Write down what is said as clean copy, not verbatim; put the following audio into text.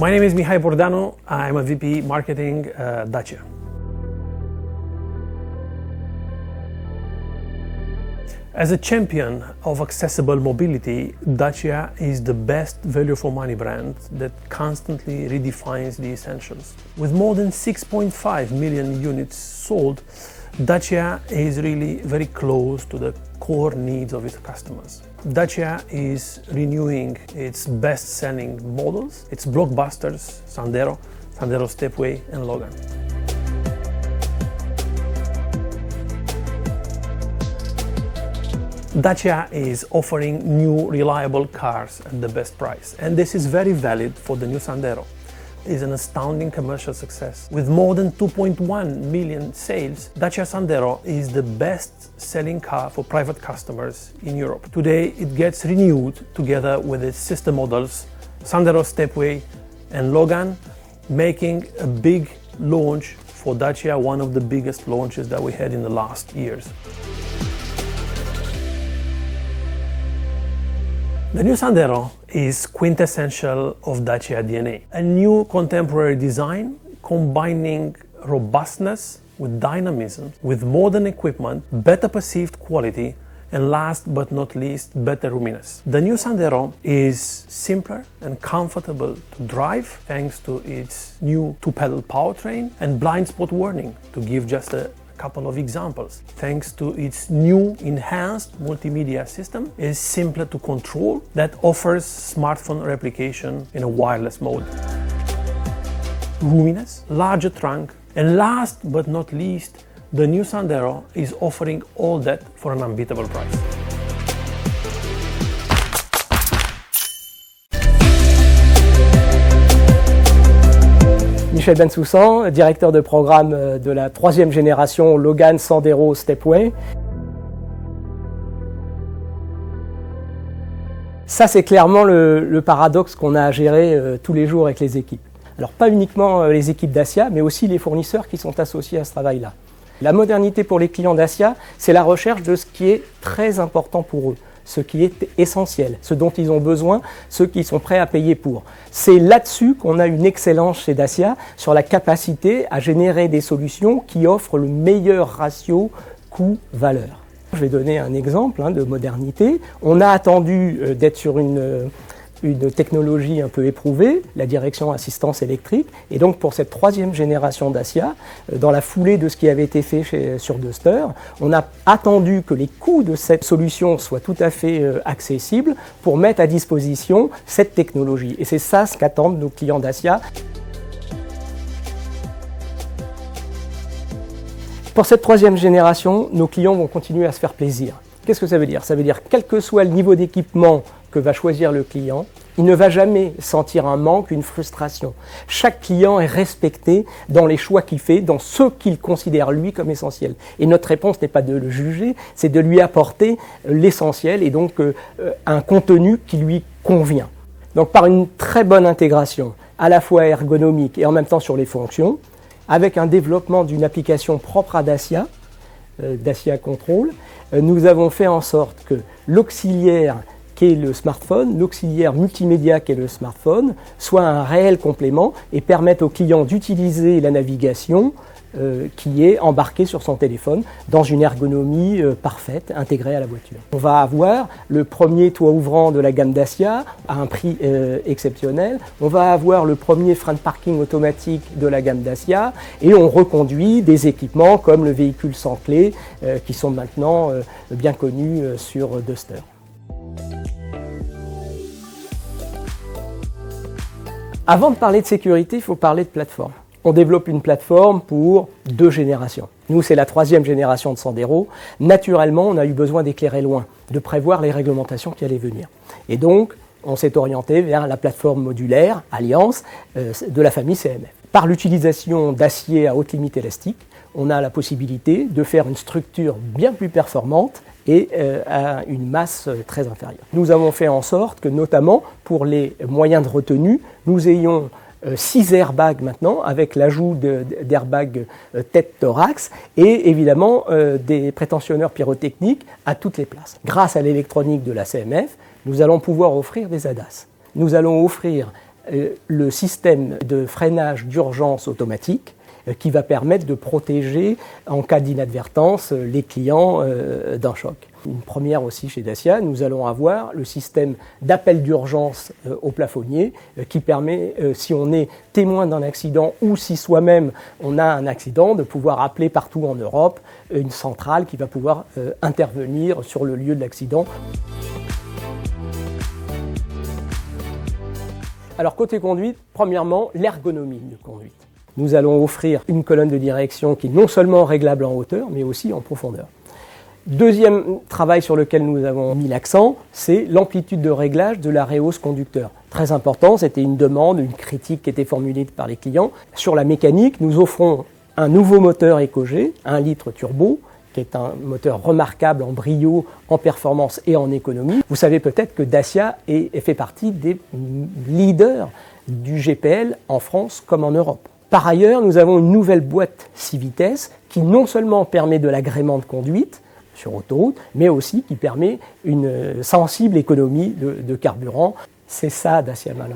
My name is Mihai Bordanu. I'm a VP Marketing Dacia. As a champion of accessible mobility, Dacia is the best value for money brand that constantly redefines the essentials. With more than 6.5 million units sold, Dacia is really very close to the core needs of its customers. Dacia is renewing its best-selling models, its blockbusters, Sandero, Sandero Stepway and Logan. Dacia is offering new reliable cars at the best price, and this is very valid for the new Sandero. It is an astounding commercial success. With more than 2.1 million sales, Dacia Sandero is the best-selling car for private customers in Europe. Today it gets renewed together with its sister models Sandero Stepway and Logan, making a big launch for Dacia, one of the biggest launches that we had in the last years. The new Sandero is quintessential of Dacia DNA. A new contemporary design combining robustness with dynamism, with modern equipment, better perceived quality, and last but not least, better roominess. The new Sandero is simpler and comfortable to drive thanks to its new two-pedal powertrain and blind spot warning, to give just a couple of examples. Thanks to its new enhanced multimedia system, it is simpler to control, that offers smartphone replication in a wireless mode. Roominess, larger trunk, and last but not least, the new Sandero is offering all that for an unbeatable price. Michel Bensoussan, directeur de programme de la troisième génération Logan Sandero Stepway. Ça, c'est clairement le paradoxe qu'on a à gérer tous les jours avec les équipes. Alors, pas uniquement les équipes Dacia, mais aussi les fournisseurs qui sont associés à ce travail-là. La modernité pour les clients Dacia, c'est la recherche de ce qui est très important pour eux, ce qui est essentiel, ce dont ils ont besoin, ce qu'ils sont prêts à payer pour. C'est là-dessus qu'on a une excellence chez Dacia, sur la capacité à générer des solutions qui offrent le meilleur ratio coût-valeur. Je vais donner un exemple de modernité. On a attendu d'être sur une technologie un peu éprouvée, la direction assistance électrique, et donc pour cette troisième génération Dacia, dans la foulée de ce qui avait été fait sur Duster, on a attendu que les coûts de cette solution soient tout à fait accessibles pour mettre à disposition cette technologie. Et c'est ça ce qu'attendent nos clients Dacia. Pour cette troisième génération, nos clients vont continuer à se faire plaisir. Qu'est-ce que ça veut dire ? Ça veut dire quel que soit le niveau d'équipement que va choisir le client, il ne va jamais sentir un manque, une frustration. Chaque client est respecté dans les choix qu'il fait, dans ce qu'il considère lui comme essentiel. Et notre réponse n'est pas de le juger, c'est de lui apporter l'essentiel et donc un contenu qui lui convient. Donc par une très bonne intégration, à la fois ergonomique et en même temps sur les fonctions, avec un développement d'une application propre à Dacia, Dacia Control, nous avons fait en sorte que l'auxiliaire qui est le smartphone, l'auxiliaire multimédia qui est le smartphone, soit un réel complément et permette au client d'utiliser la navigation qui est embarquée sur son téléphone dans une ergonomie parfaite, intégrée à la voiture. On va avoir le premier toit ouvrant de la gamme Dacia à un prix exceptionnel. On va avoir le premier frein de parking automatique de la gamme Dacia et on reconduit des équipements comme le véhicule sans clé qui sont maintenant bien connus sur Duster. Avant de parler de sécurité, il faut parler de plateforme. On développe une plateforme pour 2 générations. Nous, c'est la 3e génération de Sandero. Naturellement, on a eu besoin d'éclairer loin, de prévoir les réglementations qui allaient venir. Et donc, on s'est orienté vers la plateforme modulaire, Alliance, de la famille CMF. Par l'utilisation d'acier à haute limite élastique, on a la possibilité de faire une structure bien plus performante et à une masse très inférieure. Nous avons fait en sorte que, notamment pour les moyens de retenue, nous ayons 6 airbags maintenant, avec l'ajout d'airbags tête-thorax et évidemment des prétensionneurs pyrotechniques à toutes les places. Grâce à l'électronique de la CMF, nous allons pouvoir offrir des ADAS. Nous allons offrir le système de freinage d'urgence automatique qui va permettre de protéger en cas d'inadvertance les clients d'un choc. Une première aussi chez Dacia, nous allons avoir le système d'appel d'urgence au plafonnier qui permet, si on est témoin d'un accident ou si soi-même on a un accident, de pouvoir appeler partout en Europe une centrale qui va pouvoir intervenir sur le lieu de l'accident. Alors côté conduite, premièrement, l'ergonomie de conduite. Nous allons offrir une colonne de direction qui est non seulement réglable en hauteur, mais aussi en profondeur. Deuxième travail sur lequel nous avons mis l'accent, c'est l'amplitude de réglage de la rehausse conducteur. Très important, c'était une demande, une critique qui était formulée par les clients. Sur la mécanique, nous offrons un nouveau moteur EcoG, 1 litre turbo, qui est un moteur remarquable en brio, en performance et en économie. Vous savez peut-être que Dacia fait partie des leaders du GPL en France comme en Europe. Par ailleurs, nous avons une nouvelle boîte 6 vitesses qui non seulement permet de l'agrément de conduite sur autoroute, mais aussi qui permet une sensible économie de carburant. C'est ça Dacia Malin.